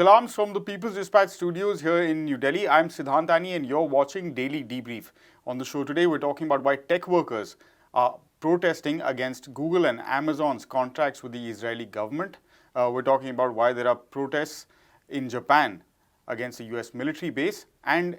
Salams from the People's Dispatch studios here in New Delhi. I'm Siddhantani and you're watching Daily Debrief. On the show today, we're talking about why tech workers are protesting against Google and Amazon's contracts with the Israeli government. We're talking about why there are protests in Japan against a US military base, and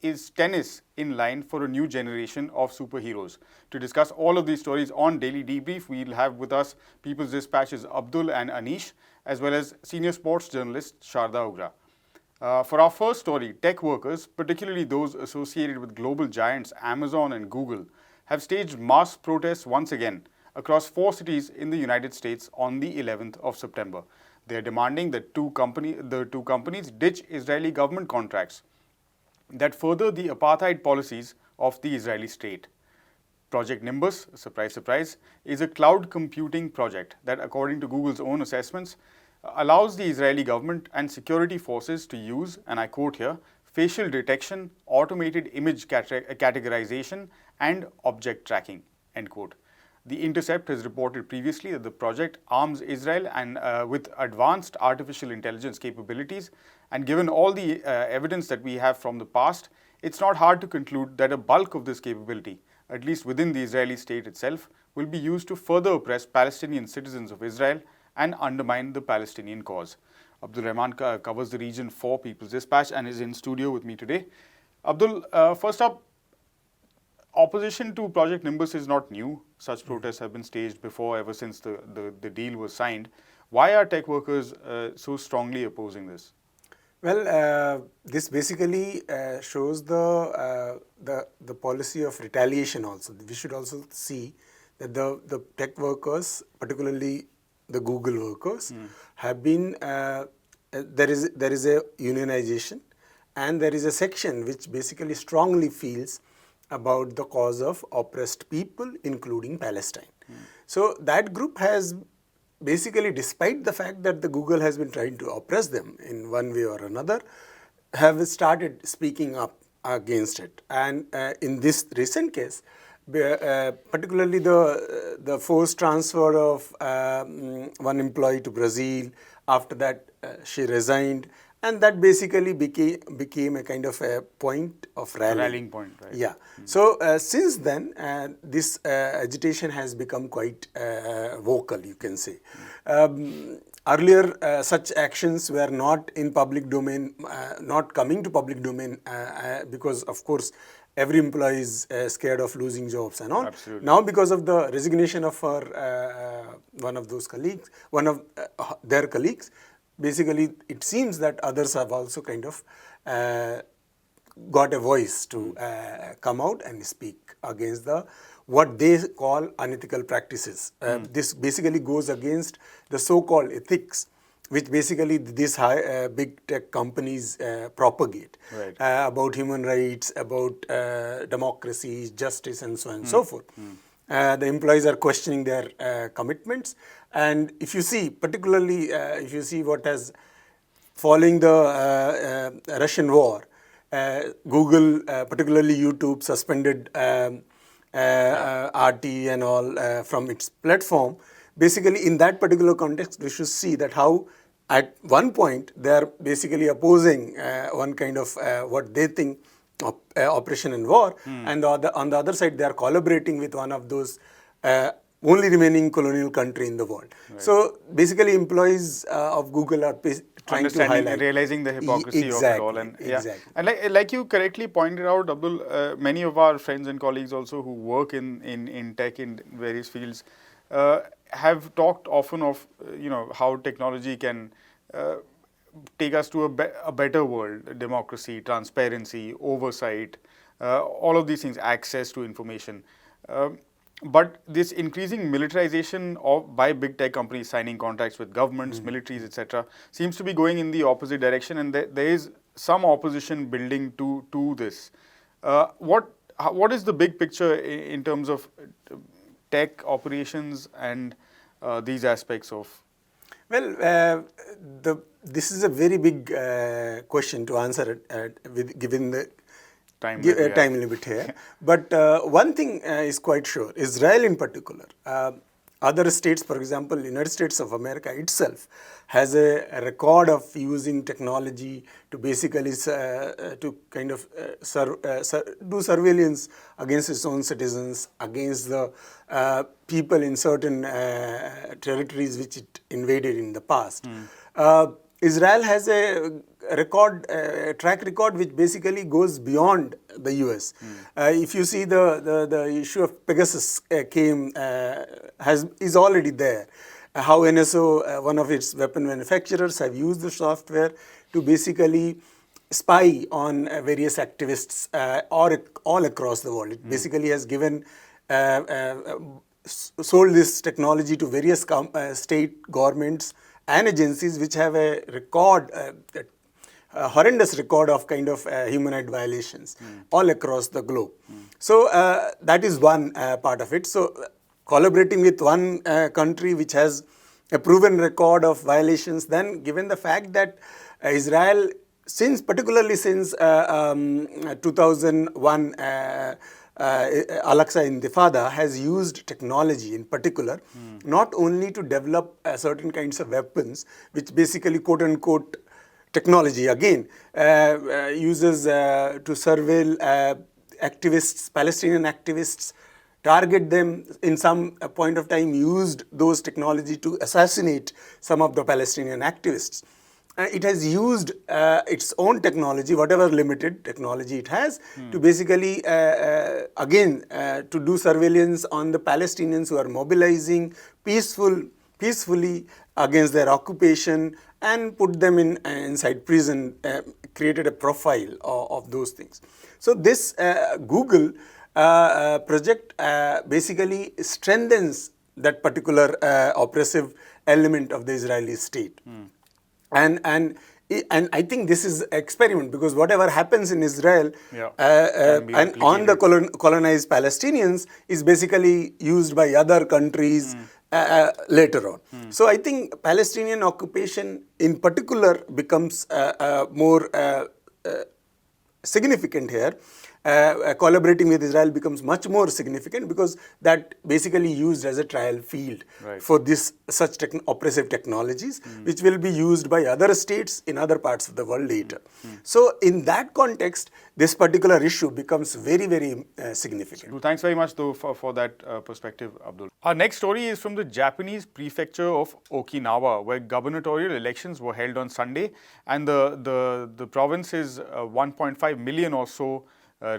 is tennis in line for a new generation of superheroes? To discuss all of these stories on Daily Debrief, we'll have with us People's Dispatch's Abdul and Anish, as well as senior sports journalist Sharda Ugra. For our first story, tech workers, particularly those associated with global giants Amazon and Google, have staged mass protests once again across 4 cities in the United States on the 11th of September. They are demanding that the two companies ditch Israeli government contracts that further the apartheid policies of the Israeli state. Project Nimbus, surprise, surprise, is a cloud computing project that, according to Google's own assessments, allows the Israeli government and security forces to use, and I quote here, facial detection, automated image categorization, and object tracking, end quote. The Intercept has reported previously that the project arms Israel with advanced artificial intelligence capabilities, and given all the evidence that we have from the past, it's not hard to conclude that a bulk of this capability, at least within the Israeli state itself, will be used to further oppress Palestinian citizens of Israel and undermine the Palestinian cause. Abdul Rahman covers the region for People's Dispatch and is in studio with me today. Abdul, first up, opposition to Project Nimbus is not new. Such protests have been staged before, ever since the deal was signed. Why are tech workers so strongly opposing this? Well, this basically shows the policy of retaliation also. We should also see that the tech workers, particularly the Google workers, have been, there is a unionization, and there is a section which basically strongly feels about the cause of oppressed people, including Palestine. So that group has basically, despite the fact that the Google has been trying to oppress them in one way or another, have started speaking up against it. And in this recent case, particularly the forced transfer of one employee to Brazil, after that she resigned, and that basically became a kind of a point of rallying point, right? Yeah. So since then, this agitation has become quite vocal, you can say. Earlier, such actions were not in public domain, not coming to public domain, because of course every employee is scared of losing jobs and all. Absolutely. Now, because of the resignation of one of those colleagues, one of their colleagues, basically it seems that others have also kind of got a voice to come out and speak against what they call unethical practices. This basically goes against the so-called ethics, which basically these big tech companies propagate, right, about human rights, about democracy, justice, and so on and so forth. The employees are questioning their commitments, and if you see, particularly if you see what has following the Russian war, Google, particularly YouTube, suspended RT and all from its platform. Basically, in that particular context, we should see that how at one point they are basically opposing one kind of what they think oppression and war, and on the other side they are collaborating with one of those only remaining colonial country in the world. Right. So basically, employees of Google are trying to highlight, realizing the hypocrisy of it all, and exactly. And like you correctly pointed out, Abdul, many of our friends and colleagues also who work in tech in various fields have talked often of how technology can take us to a better world, democracy, transparency, oversight, all of these things, access to information. But this increasing militarization by big tech companies signing contracts with governments, militaries, etc., seems to be going in the opposite direction, and there is some opposition building to this. What is the big picture in terms of tech operations and these aspects of? Well, this is a very big question to answer given the time limit here. But one thing is quite sure, Israel in particular, other states, for example, United States of America itself has a record of using technology to basically to kind of do surveillance against its own citizens, against the people in certain territories which it invaded in the past. Israel has a track record which basically goes beyond the US. If you see the issue of Pegasus is already there. How NSO, one of its weapon manufacturers, have used the software to basically spy on various activists all across the world. It basically has given sold this technology to various state governments and agencies which have a record, a horrendous record of kind of human rights violations all across the globe. So that is one part of it. So collaborating with one country which has a proven record of violations, then given the fact that Israel, particularly since 2001, Al-Aqsa Intifada has used technology in particular, not only to develop certain kinds of weapons, which basically quote unquote technology again uses to surveil activists, Palestinian activists, target them in some point of time, used those technology to assassinate some of the Palestinian activists. It has used its own technology, whatever limited technology it has, to basically, again, to do surveillance on the Palestinians who are mobilizing peacefully against their occupation and put them inside prison, created a profile of those things. So this Google project basically strengthens that particular oppressive element of the Israeli state. And I think this is experiment, because whatever happens in Israel and on the colonized Palestinians is basically used by other countries later on. So I think Palestinian occupation in particular becomes more significant here. Collaborating with Israel becomes much more significant, because that basically used as a trial field for such oppressive technologies, which will be used by other states in other parts of the world later. So in that context, this particular issue becomes very, very significant. So thanks very much though for that perspective, Abdul. Our next story is from the Japanese prefecture of Okinawa, where gubernatorial elections were held on Sunday, and the province's 1.5 million or so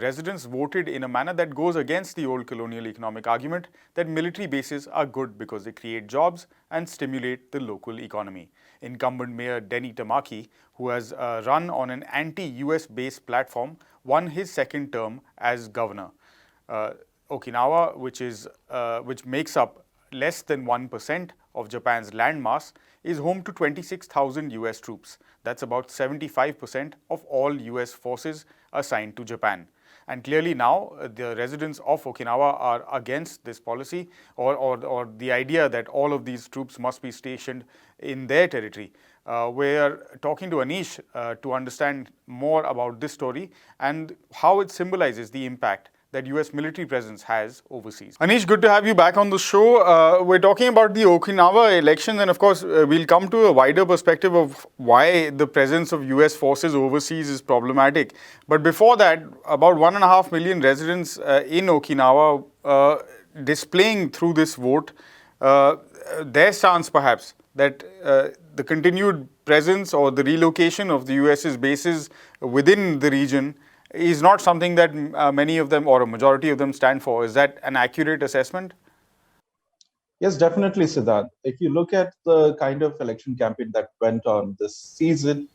residents voted in a manner that goes against the old colonial economic argument that military bases are good because they create jobs and stimulate the local economy. Incumbent Mayor Denny Tamaki, who has run on an anti-US based platform, won his second term as governor. Okinawa, which makes up less than 1% of Japan's landmass, is home to 26,000 US troops. That's about 75% of all US forces assigned to Japan. And clearly now the residents of Okinawa are against this policy, or the idea that all of these troops must be stationed in their territory. We're talking to Anish to understand more about this story and how it symbolizes the impact that US military presence has overseas. Anish, good to have you back on the show. We're talking about the Okinawa elections, and of course we'll come to a wider perspective of why the presence of US forces overseas is problematic. But before that, about 1.5 million residents in Okinawa displaying through this vote their stance perhaps that the continued presence or the relocation of the US's bases within the region is not something that many of them or a majority of them stand for. Is that an accurate assessment? Yes, definitely, Siddharth. If you look at the kind of election campaign that went on this season,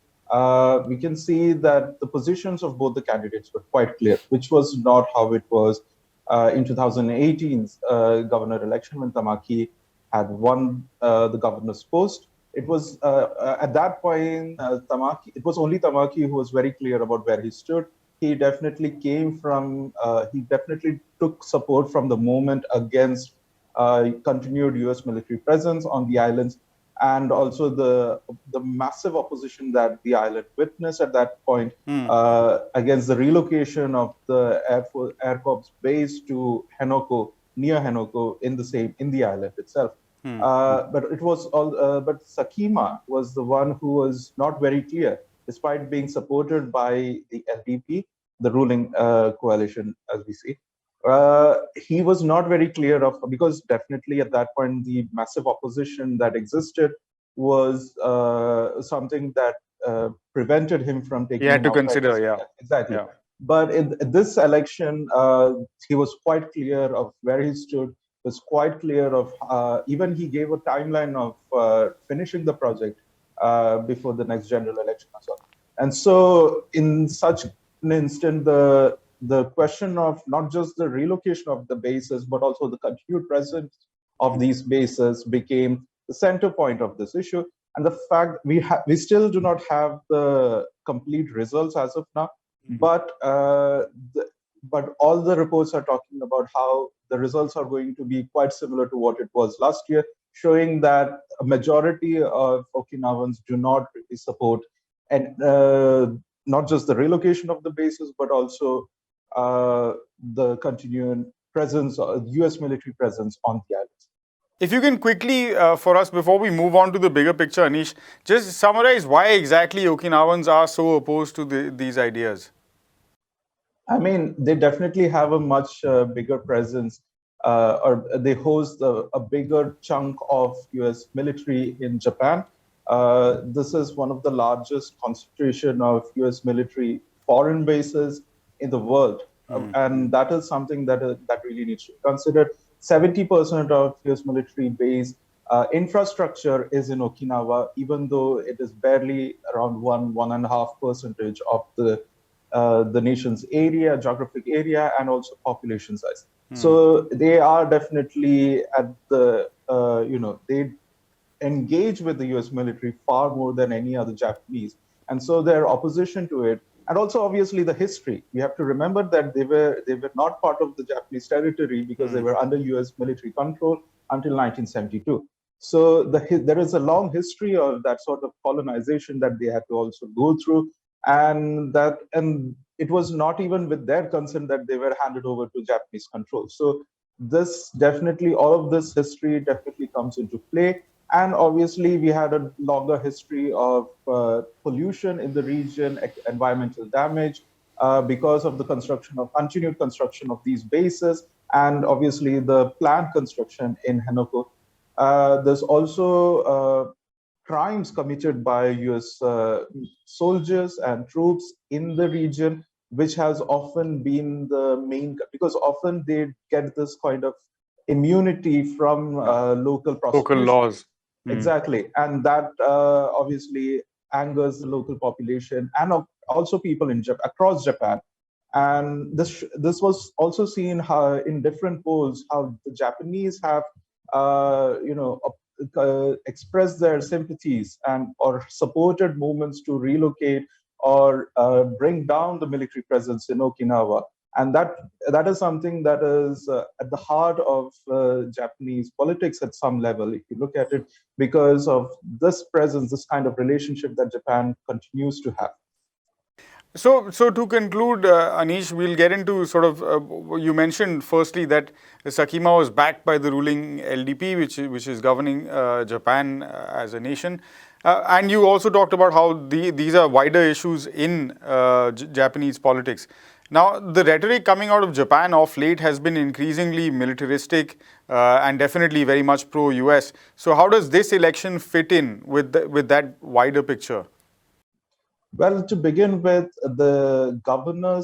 we can see that the positions of both the candidates were quite clear, which was not how it was in 2018's governor election when Tamaki had won the governor's post. It was at that point, it was only Tamaki who was very clear about where he stood. He definitely he definitely took support from the movement against continued US military presence on the islands, and also the massive opposition that the island witnessed at that point against the relocation of the Air Corps base to Henoko near Henoko in the island itself. But it was but Sakima was the one who was not very clear, despite being supported by the LDP, the ruling coalition, as we see. He was not very clear of, because definitely at that point the massive opposition that existed was something that prevented him from He taking had an to outright consider, decision. yeah. Exactly. Yeah. But in this election, he was quite clear of where he stood, was quite clear of, even he gave a timeline of finishing the project before the next general election as well. And so in such an instant, the question of not just the relocation of the bases, but also the continued presence of these bases became the center point of this issue. And the fact we still do not have the complete results as of now, but but all the reports are talking about how the results are going to be quite similar to what it was last year, showing that a majority of Okinawans do not really support and not just the relocation of the bases, but also the continuing presence, U.S. military presence on the islands. If you can quickly, for us, before we move on to the bigger picture, Anish, just summarize why exactly Okinawans are so opposed to these ideas. I mean, they definitely have a much bigger presence, or they host a bigger chunk of U.S. military in Japan. This is one of the largest concentration of U.S. military foreign bases in the world, and that is something that really needs to be considered. 70% of U.S. military base infrastructure is in Okinawa, even though it is barely around 1.5% of the nation's area, geographic area, and also population size. So they are definitely at the, they engage with the US military far more than any other Japanese. And so their opposition to it, and also obviously the history. We have to remember that they were not part of the Japanese territory because they were under US military control until 1972. So there is a long history of that sort of colonization that they had to also go through, and it was not even with their consent that they were handed over to Japanese control. So this definitely, all of this history definitely comes into play. And obviously, we had a longer history of pollution in the region, environmental damage, because of the continued construction of these bases, and obviously the planned construction in Henoko. There's also crimes committed by US soldiers and troops in the region, which has often been the main, because often they get this kind of immunity from local Local prosecution. laws. Exactly. And that obviously angers the local population and also people across Japan. And this was also seen how in different polls how the Japanese have expressed their sympathies and or supported movements to relocate or bring down the military presence in Okinawa. And that is something that is at the heart of Japanese politics at some level, if you look at it, because of this presence, this kind of relationship that Japan continues to have. So to conclude, Anish, we'll get into sort of, you mentioned firstly that Sakima was backed by the ruling LDP, which is governing Japan as a nation. And you also talked about how these are wider issues in Japanese politics. Now, the rhetoric coming out of Japan of late has been increasingly militaristic and definitely very much pro-US. So how does this election fit in with that wider picture? Well, to begin with, the governor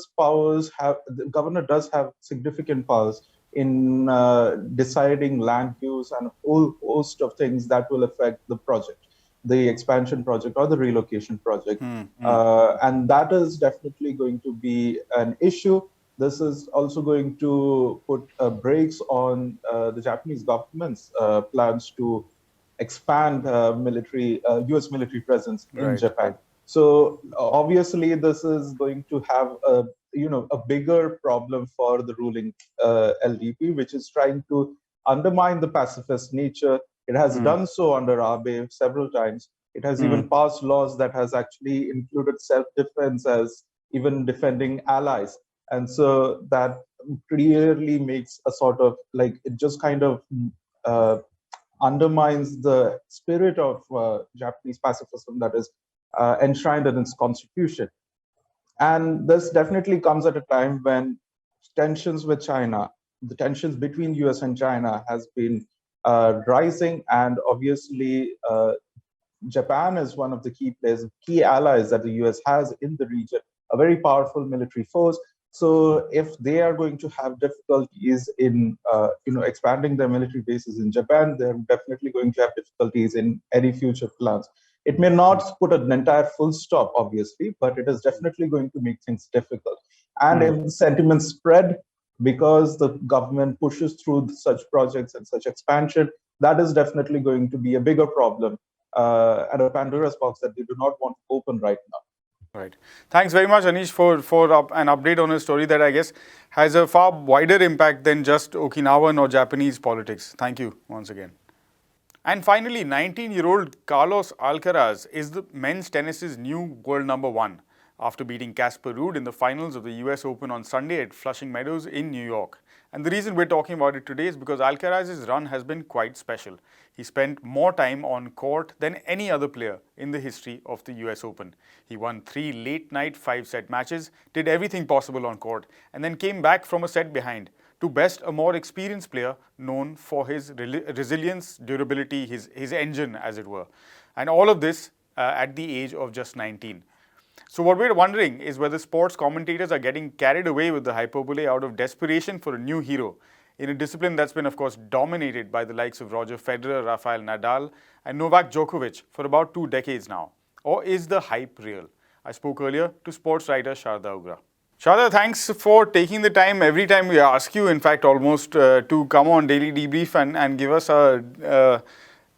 does have significant powers in deciding land use and a whole host of things that will affect the project, the expansion project or the relocation project. And that is definitely going to be an issue. This is also going to put brakes on the Japanese government's plans to expand U.S. military presence in Japan. Right. So obviously, this is going to have a bigger problem for the ruling LDP, which is trying to undermine the pacifist nature. It has done so under Abe several times. It has even passed laws that has actually included self-defense as even defending allies. And so that clearly makes a sort of like, it just kind of uh, undermines the spirit of Japanese pacifism that is enshrined in its constitution. And this definitely comes at a time when tensions with China, the tensions between US and China has been rising, and obviously Japan is one of the key players, key allies that the US has in the region, a very powerful military force. So if they are going to have difficulties in expanding their military bases in Japan, they're definitely going to have difficulties in any future plans. It may not put an entire full stop, obviously, but it is definitely going to make things difficult. And if the sentiments spread because the government pushes through such projects and such expansion, that is definitely going to be a bigger problem and a Pandora's box that they do not want to open right now. Right. Thanks very much, Anish, for an update on a story that I guess has a far wider impact than just Okinawan or Japanese politics. Thank you once again. And finally, 19-year-old Carlos Alcaraz is the men's tennis's new world number one after beating Casper Ruud in the finals of the US Open on Sunday at Flushing Meadows in New York. And the reason we're talking about it today is because Alcaraz's run has been quite special. He spent more time on court than any other player in the history of the US Open. He won 3 late-night 5-set matches, did everything possible on court, and then came back from a set behind to best a more experienced player known for his resilience, durability, his engine, as it were. And all of this at the age of just 19. So what we're wondering is whether sports commentators are getting carried away with the hyperbole out of desperation for a new hero in a discipline that's been, of course, dominated by the likes of Roger Federer, Rafael Nadal, and Novak Djokovic for about 2 decades now. Or is the hype real? I spoke earlier to sports writer Sharda Ugra. Sharda, thanks for taking the time every time we ask you, in fact, almost to come on Daily Debrief and give us a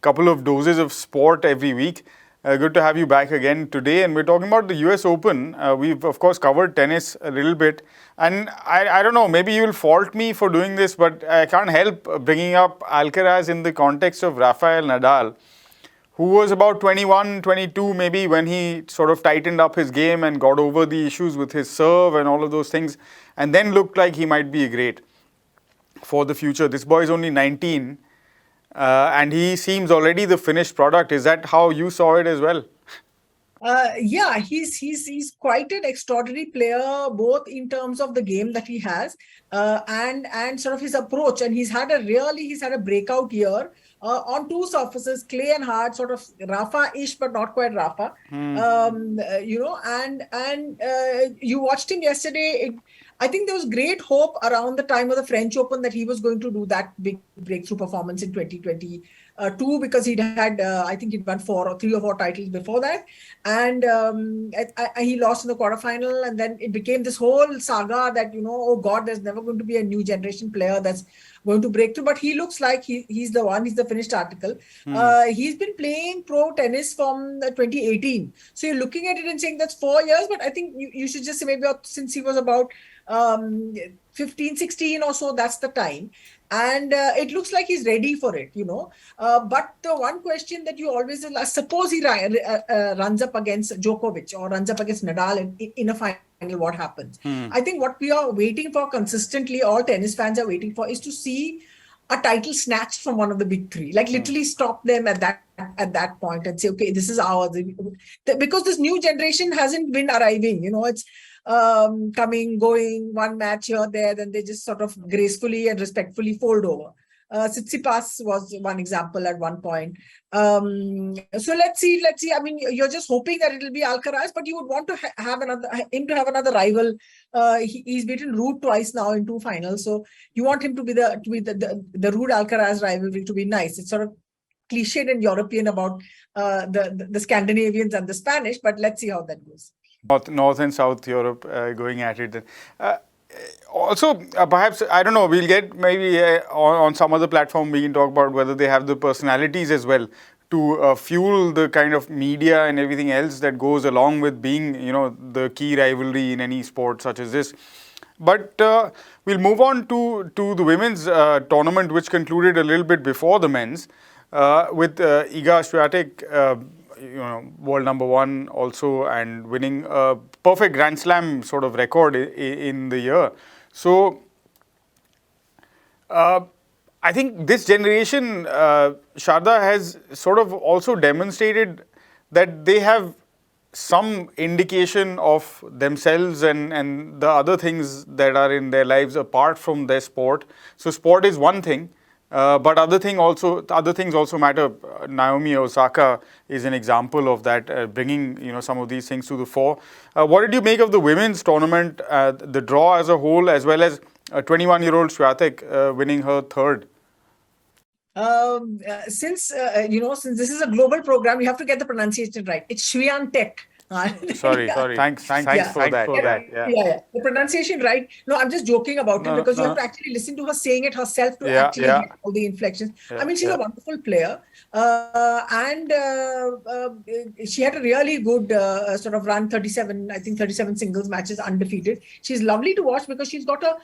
couple of doses of sport every week. Good to have you back again today. And we're talking about the US Open. We've, of course, covered tennis a little bit. And I don't know, maybe you will fault me for doing this, but I can't help bringing up Alcaraz in the context of Rafael Nadal, who was about 21, 22 maybe when he sort of tightened up his game and got over the issues with his serve and all of those things, and then looked like he might be great for the future. This boy is only 19. And he seems already the finished product. Is that how you saw it as well? Yeah, he's quite an extraordinary player, both in terms of the game that he has and sort of his approach. And he's had a breakout year on 2 surfaces, clay and hard, sort of Rafa-ish, but not quite Rafa. You watched him yesterday. I think there was great hope around the time of the French Open that he was going to do that big breakthrough performance in 2022 because he'd had, I think he'd won 3 or 4 titles before that. And he lost in the quarterfinal. And then it became this whole saga that, oh God, there's never going to be a new generation player that's going to break through. But he looks like he's the one, he's the finished article. He's been playing pro tennis from 2018. So you're looking at it and saying that's 4 years. But I think you should just say maybe since he was about 15, 16 or so, that's the time. And it looks like he's ready for it, But the one question that you always ask, suppose he runs up against Djokovic or runs up against Nadal in a final, what happens? I think what we are waiting for consistently, all tennis fans are waiting for, is to see a title snatched from one of the big 3. Like literally stop them at that point and say, okay, this is ours. Because this new generation hasn't been arriving, it's coming, going, one match here, there, then they just sort of gracefully and respectfully fold over. Tsitsipas was one example at one point. So let's see. I mean, you're just hoping that it'll be Alcaraz, but you would want to have another rival. He's beaten Ruud twice now in 2 finals, so you want him to be the Ruud Alcaraz rivalry to be nice. It's sort of cliched and European about the Scandinavians and the Spanish, but let's see how that goes. North and South Europe going at it. Also, perhaps, I don't know, we'll get maybe on some other platform we can talk about whether they have the personalities as well to fuel the kind of media and everything else that goes along with being, the key rivalry in any sport such as this. But we'll move on to the women's tournament, which concluded a little bit before the men's with Iga Swiatek world number one also, and winning a perfect Grand Slam sort of record in the year. So I think this generation, Sharda, has sort of also demonstrated that they have some indication of themselves and the other things that are in their lives apart from their sport. So sport is one thing, but other things also matter. Naomi Osaka is an example of that, bringing some of these things to the fore. What did you make of the women's tournament, the draw as a whole, as well as 21-year-old Swiatek winning her third? Since this is a global program, you have to get the pronunciation right. It's Swiatek. Sorry. Yeah. Thanks for Yeah. that. Yeah. The pronunciation right. No, I'm just joking about it because you have to actually listen to her saying it herself to actually get all the inflections. I mean, she's a wonderful player. And she had a really good sort of run, 37 singles matches undefeated. She's lovely to watch because she's got a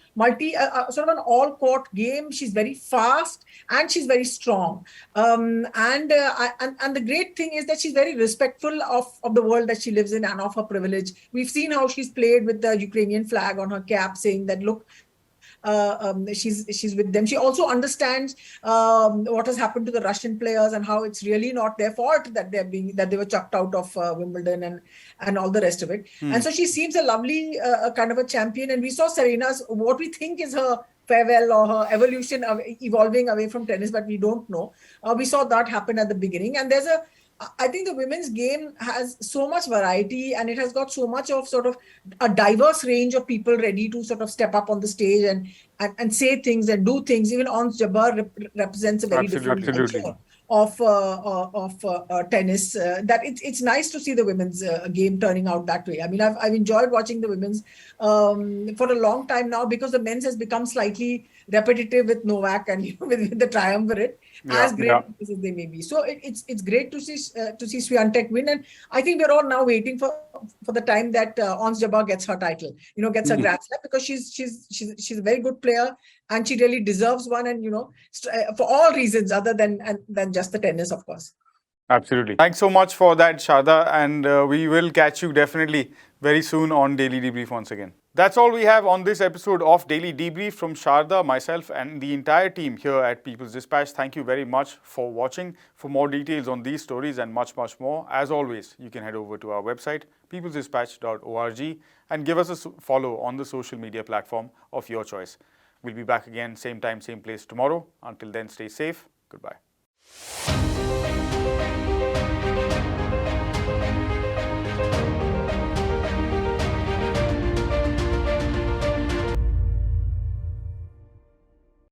sort of an all-court game. She's very fast and she's very strong. And the great thing is that she's very respectful of the world that she lives in and of her privilege. We've seen how she's played with the Ukrainian flag on her cap, saying that, look, she's with them. She also understands what has happened to the Russian players and how it's really not their fault that they were chucked out of Wimbledon and all the rest of it. And so she seems a lovely kind of a champion. And we saw Serena's, what we think is her farewell or her evolution of evolving away from tennis, but we don't know. We saw that happen at the beginning. And I think the women's game has so much variety and it has got so much of sort of a diverse range of people ready to sort of step up on the stage and say things and do things. Even Ons Jabbar represents a very different culture of tennis. That it's nice to see the women's game turning out that way. I mean, I've enjoyed watching the women's for a long time now because the men's has become slightly repetitive with Novak and with the triumvirate, as great as they may be. So it's great to see Swiatek win, and I think we're all now waiting for the time that Ons Jabbar gets her title, gets her Grand Slam, because she's a very good player and she really deserves one, and for all reasons other than just the tennis, of course. Absolutely. Thanks so much for that, Sharda, and we will catch you definitely very soon on Daily Debrief once again. That's all we have on this episode of Daily Debrief from Sharda, myself, and the entire team here at People's Dispatch. Thank you very much for watching. For more details on these stories and much, much more, as always, you can head over to our website, peoplesdispatch.org, and give us a follow on the social media platform of your choice. We'll be back again, same time, same place tomorrow. Until then, stay safe. Goodbye.